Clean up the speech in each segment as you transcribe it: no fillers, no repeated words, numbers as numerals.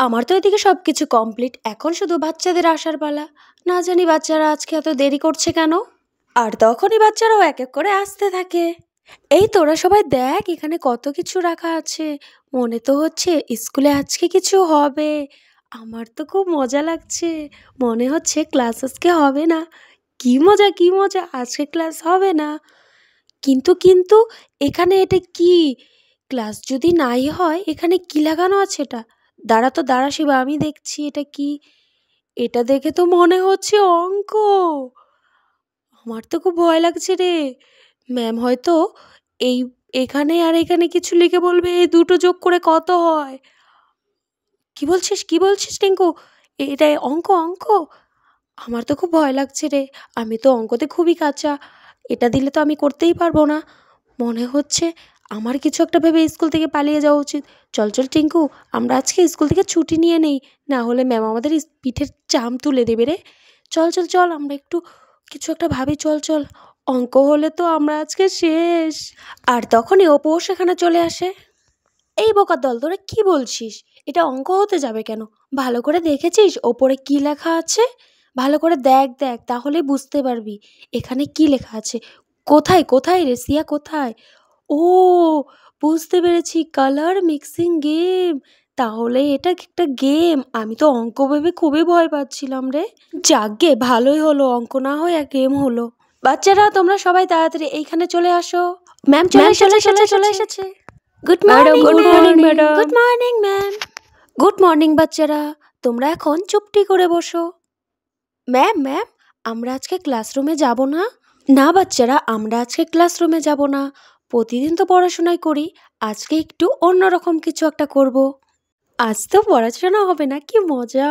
আমার তো এদিকে সবকিছু কমপ্লিট। এখন শুধু বাচ্চাদের আসার পালা। না জানি বাচ্চারা আজকে এত দেরি করছে কেন। আর তখনই বাচ্চারাও এক এক করে আসতে থাকে। এই তোরা সবাই দেখ, এখানে কত কিছু রাখা আছে। মনে তো হচ্ছে স্কুলে আজকে কিছু হবে। আমার তো খুব মজা লাগছে। মনে হচ্ছে ক্লাস আজকে হবে না। কি মজা কি মজা, আজকে ক্লাস হবে না। কিন্তু কিন্তু এখানে এটা কি? ক্লাস যদি নাই হয়, এখানে কি লাগানো আছে এটা? দাঁড়া শিবা, আমি দেখছি এটা কি। এটা দেখে তো মনে হচ্ছে অঙ্ক। আমার তো খুব ভয় লাগছে রে। ম্যাম হয়তো এই এখানে আর এখানে কিছু লিখে বলবে এই দুটো যোগ করে কত হয়। কি বলছিস টিঙ্কু? এটা অঙ্ক অঙ্ক? আমার তো খুব ভয় লাগছে রে। আমি তো অঙ্কতে খুবই কাঁচা। এটা দিলে তো আমি করতেই পারবো না। মনে হচ্ছে আমার কিছু একটা ভেবে স্কুল থেকে পালিয়ে যাওয়া উচিত। চল চল টিঙ্কু, আমরা আজকে স্কুল থেকে ছুটি নিয়ে নেই। না হলে ম্যাম আমাদের পিঠের চাম তুলে দেবে রে। চল চল চল, আমরা একটু কিছু একটা ভাবি। চল চল, অঙ্ক হলে তো আমরা আজকে শেষ। আর তখনই অপু সেখানে চলে আসে। এই বোকার দল, তোরা কি বলছিস? এটা অঙ্ক হতে যাবে কেন? ভালো করে দেখেছিস ওপরে কি লেখা আছে? ভালো করে দেখ দেখ, তাহলেই বুঝতে পারবি এখানে কি লেখা আছে। কোথায় কোথায় রে সিয়া, কোথায়? ও, বুঝতে পেরেছি, কালার মিক্সিং গেম। তাহলে এটা একটা গেম। আমি তো অঙ্ক ভেবে খুবই ভয় পাচ্ছিলাম রে। যাকগে, ভালোই হলো, অঙ্ক না হয় এক গেম হলো। বাচ্চারা তোমরা সবাই তাড়াতাড়ি এইখানে চলে আসো। ম্যাম চলে এসেছে। Good morning madam. Good morning ma'am. Good morning বাচ্চারা, তোমরা এখন চুপটি করে বসো। ম্যাম আমরা আজকে ক্লাসরুমে যাব না? না বাচ্চারা, আমরা আজকে ক্লাসরুমে যাব না। প্রতিদিন তো পড়াশোনাই করি, আজকে একটু অন্যরকম কিছু একটা করব। আজ তো পড়াশোনা হবে না? কি মজা!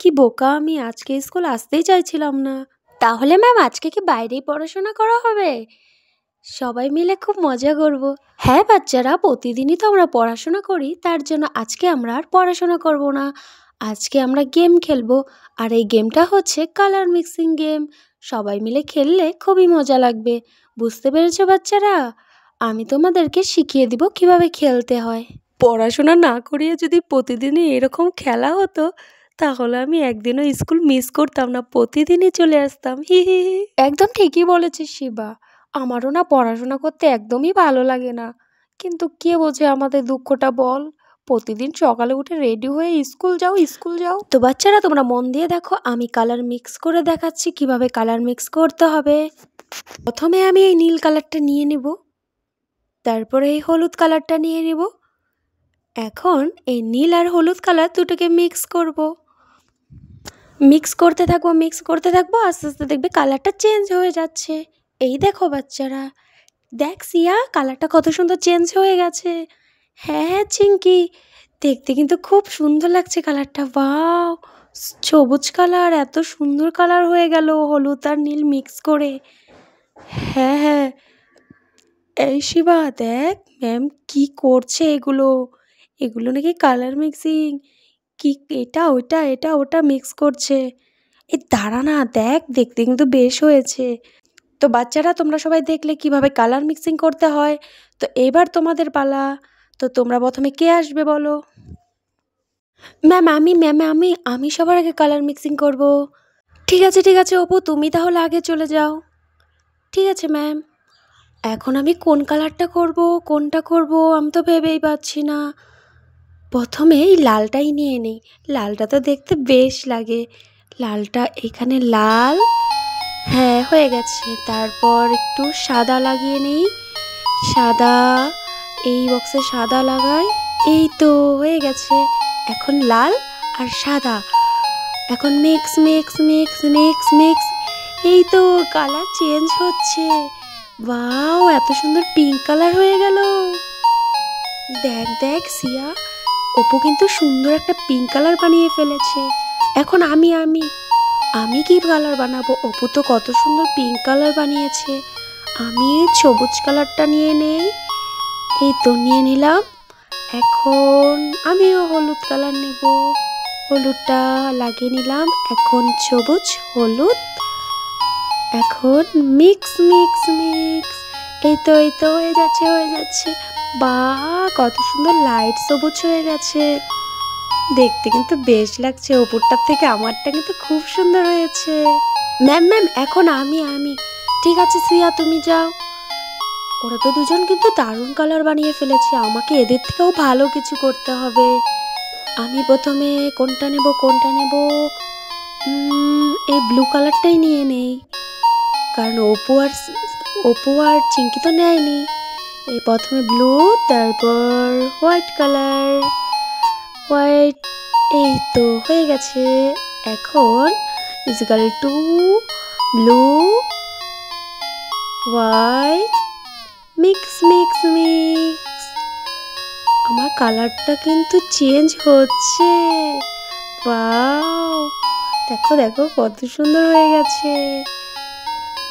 কি বোকা আমি, আজকে স্কুল আসতেই চাইছিলাম না। তাহলে ম্যাম আজকে কি বাইরেই পড়াশোনা করা হবে? সবাই মিলে খুব মজা করব। হ্যাঁ বাচ্চারা, প্রতিদিনই তো আমরা পড়াশোনা করি, তার জন্য আজকে আমরা আর পড়াশোনা করব না। আজকে আমরা গেম খেলবো। আর এই গেমটা হচ্ছে কালার মিক্সিং গেম। সবাই মিলে খেললে খুবই মজা লাগবে। বুঝতে পেরেছো বাচ্চারা? আমি তোমাদেরকে শিখিয়ে দিব কিভাবে খেলতে হয়। পড়াশোনা না করিয়ে যদি প্রতিদিনই এরকম খেলা হতো, তাহলে আমি একদিনও স্কুল মিস করতাম না, প্রতিদিনই চলে আসতাম। হি হি হি। একদম ঠিকই বলেছিস শিবা। আমারও না পড়াশোনা করতে একদমই ভালো লাগে না। কিন্তু কে বোঝে আমাদের দুঃখটা বল? প্রতিদিন সকালে উঠে রেডি হয়ে স্কুল যাও। তো বাচ্চারা তোমরা মন দিয়ে দেখো, আমি কালার মিক্স করে দেখাচ্ছি কিভাবে কালার মিক্স করতে হবে। প্রথমে আমি এই নীল কালারটা নিয়ে নেব, তারপরে এই হলুদ কালারটা নিয়ে নেব। এখন এই নীল আর হলুদ কালার দুটোকে মিক্স করব। মিক্স করতে থাকবো, আস্তে আস্তে দেখবে কালারটা চেঞ্জ হয়ে যাচ্ছে। এই দেখো বাচ্চারা, দেখ সিয়া, কালারটা কত সুন্দর চেঞ্জ হয়ে গেছে। হ্যাঁ চিঙ্কি, দেখতে কিন্তু খুব সুন্দর লাগছে কালারটা। ওয়াও, সবুজ কালার, এত সুন্দর কালার হয়ে গেল হলুদ আর নীল মিক্স করে। হ্যাঁ, এই শিবা দেখ, ম্যাম কি করছে এগুলো। এগুলো নাকি কালার মিক্সিং। কি এটা ওটা মিক্স করছে। এই দাঁড়া না, দেখ, দেখতে কিন্তু বেশ হয়েছে। তো বাচ্চারা তোমরা সবাই দেখলে কিভাবে কালার মিক্সিং করতে হয়। তো এবার তোমাদের পালা। তো তোমরা প্রথমে কে আসবে বলো? ম্যাম আমি সবার আগে কালার মিক্সিং করব। ঠিক আছে অপু, তুমি তাহলে আগে চলে যাও। ঠিক আছে ম্যাম। এখন আমি কোন কালারটা করব, কোনটা করব, আমি তো ভেবেই পাচ্ছি না। প্রথমে এই লালটাই নিয়ে নিই। লালটা তো দেখতে বেশ লাগে। লালটা এখানে লাল। হ্যাঁ, হয়ে গেছে। তারপর একটু সাদা লাগিয়ে নিই। সাদা, এই বক্সে সাদা লাগাই। এই তো হয়ে গেছে। এখন লাল আর সাদা। এখন mix mix mix mix mix. এই তো কালার চেঞ্জ হচ্ছে। ওয়াও, এত সুন্দর পিঙ্ক কালার হয়ে গেল। দেখ দেখ সিয়া, অপু কিন্তু সুন্দর একটা পিঙ্ক কালার বানিয়ে ফেলেছে। এখন আমি কি কালার বানাবো? অপু তো কত সুন্দর পিঙ্ক কালার বানিয়েছে। আমি সবুজ কালারটা নিয়ে নেই। এই তো নিয়ে নিলাম। এখন আমিও হলুদ কালার নেব। হলুদটা লাগিয়ে নিলাম। এখন সবুজ হলুদ। এখন মিক্স মিক্স মিক্স। এই তো হয়ে যাচ্ছে। বাহ, কত সুন্দর লাইট সবুজ হয়ে গেছে। দেখতে কিন্তু বেশ লাগছে, ওপরটার থেকে আমারটা কিন্তু খুব সুন্দর হয়েছে। ম্যাম ম্যাম এখন আমি ঠিক আছে সিয়া তুমি যাও। ওরা তো দুজন কিন্তু দারুণ কালার বানিয়ে ফেলেছে, আমাকে এদের থেকেও ভালো কিছু করতে হবে। আমি প্রথমে কোনটা নেব, এই ব্লু কালারটাই নিয়ে নেই, কারণ অপু আর চিঙ্কি তো নেয়নি। এই প্রথমে ব্লু, তারপর হোয়াইট কালার, হোয়াইট। এই তো হয়ে গেছে। এখন ইজিক্যাল to blue white mix mix mix. আমার কালারটা কিন্তু চেঞ্জ হচ্ছে। ওয়াও, দেখো দেখো কত সুন্দর হয়ে গেছে।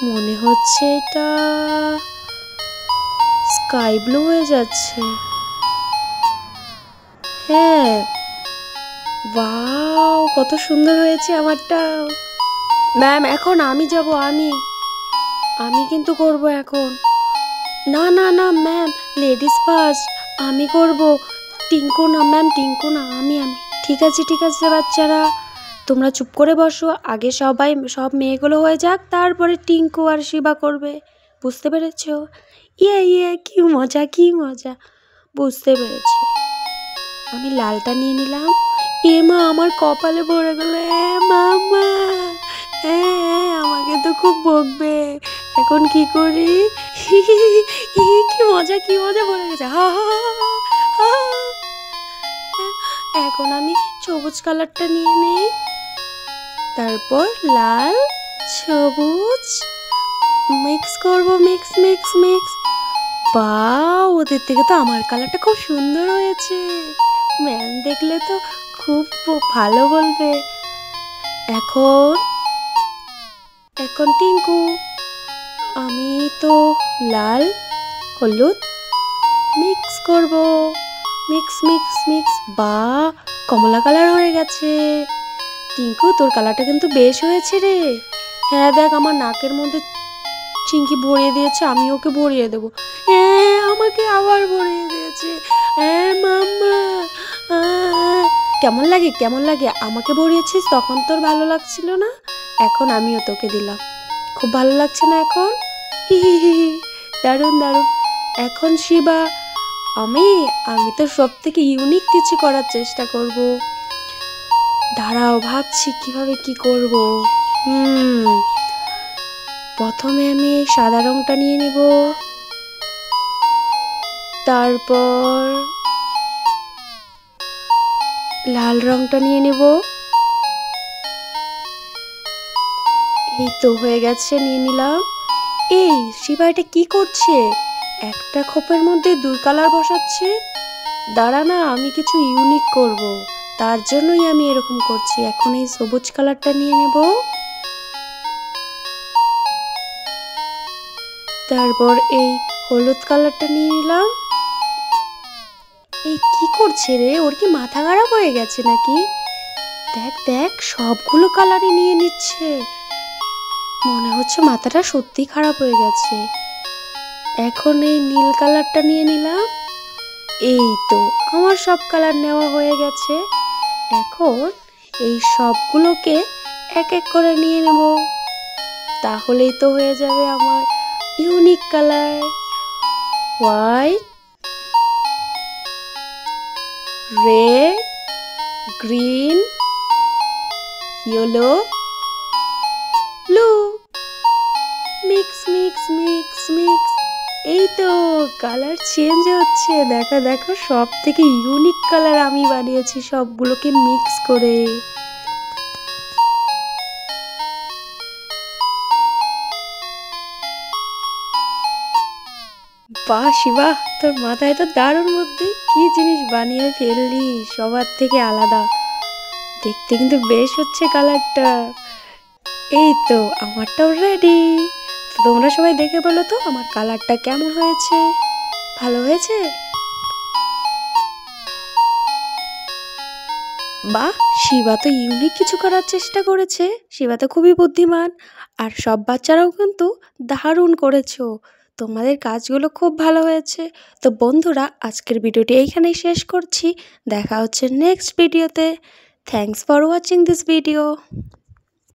মনে হচ্ছে এটা স্কাই ব্লু হয়ে যাচ্ছে। হ্যাঁ, ওয়াও কত সুন্দর হয়েছে আমারটা। ম্যাম এখন আমি যাব, আমি কিন্তু করব এখন। না না না ম্যাম, লেডিস ফার্স্ট, আমি করব। টিঙ্কু না ম্যাম, টিঙ্কু না, আমি। ঠিক আছে বাচ্চারা, তোমরা চুপ করে বসো, আগে সব মেয়েগুলো হয়ে যাক, তারপরে টিঙ্কু আর শিবা করবে। বুঝতে পেরেছো? ইয়ে কি মজা, বুঝতে পেরেছি। আমি লালটা নিয়ে নিলাম। এ মা, আমার কপালে পড়ে গেল। মামা, আমাকে তো খুব বকবে, এখন কি করি? কি মজা পড়ে গেছে। এখন আমি সবুজ কালারটা নিয়ে নেই, তারপর লাল সবুজ মিক্স করব, মিক্স মিক্স মিক্স। বাহ, ওদের থেকে তো আমার কালারটা খুব সুন্দর হয়েছে। ম্যাম দেখলে তো খুব ভালো বলবে। এখন টিঙ্কু, আমি তো লাল হলুদ মিক্স করব, মিক্স মিক্স মিক্স। বাহ, কমলা কালার হয়ে গেছে। টিঙ্কু, তোর কালারটা কিন্তু বেশ হয়েছে রে। হ্যাঁ দেখ, আমার নাকের মধ্যে চিঙ্কি ভরিয়ে দিয়েছে, আমি ওকে ভরিয়ে দেবো। আমাকে আবার ভরিয়ে দিয়েছে। মাম্মা, কেমন লাগে? আমাকে ভরিয়েছিস, তখন তোর ভালো লাগছিল না, এখন আমিও তোকে দিলাম, খুব ভালো লাগছে না এখন? দারুণ। এখন শিবা, আমি তো সব থেকে ইউনিক কিছু করার চেষ্টা করব। দাঁড়াও, ভাবছি কিভাবে কি করব। প্রথমে আমি সাদা রংটা নিয়ে নেব, তারপর লাল রংটা নিয়ে নেব। এই তো হয়ে গেছে, নিয়ে নিলাম। এই শিবা, এটা কি করছে? একটা খোপের মধ্যে দুই কালার বসাচ্ছে। দাঁড়া না, আমি কিছু ইউনিক করব, তার জন্যই আমি এরকম করছি। এখন এই সবুজ কালারটা নিয়ে নেব, তারপর এই হলুদ কালারটা নিয়ে নিলাম। এই কি করছে রে? ওর কি মাথা খারাপ হয়ে গেছে নাকি? দেখ সবগুলো কালারই নিয়ে নিচ্ছে, মনে হচ্ছে মাথাটা সত্যি খারাপ হয়ে গেছে। এখন এই নীল কালারটা নিয়ে নিলাম। এই তো আমার সব কালার নেওয়া হয়ে গেছে। এখন এই সবগুলোকে এক এক করে নিয়ে নেব, তাহলেই তো হয়ে যাবে আমার unique colour. White, red, green, yellow, blue, mix mix mix mix. এই তো কালার চেঞ্জ হচ্ছে, দেখো সব থেকে ইউনিক কালার আমি বানিয়েছি সবগুলোকে মিক্স করে। বাহ শিবা, তোর মাথায় তো দারুণ বুদ্ধি, কি জিনিস বানিয়ে ফেললি, সবার থেকে আলাদা। দেখতে কিন্তু বেশ হচ্ছে কালারটা। এই তো আমারটাও রেডি। তোমরা সবাই দেখে বলো তো আমার কালারটা কেমন হয়েছে, ভালো হয়েছে? বাহ, শিবা তো ইউনিক কিছু করার চেষ্টা করেছে, শিবা তো খুবই বুদ্ধিমান। আর সব বাচ্চারাও কিন্তু দারুণ করেছো। তোমাদের কাজগুলো খুব ভালো হয়েছে। তো বন্ধুরা, আজকের ভিডিওটি এইখানেই শেষ করছি। দেখা হচ্ছে নেক্সট ভিডিওতে। Thanks for watching this video.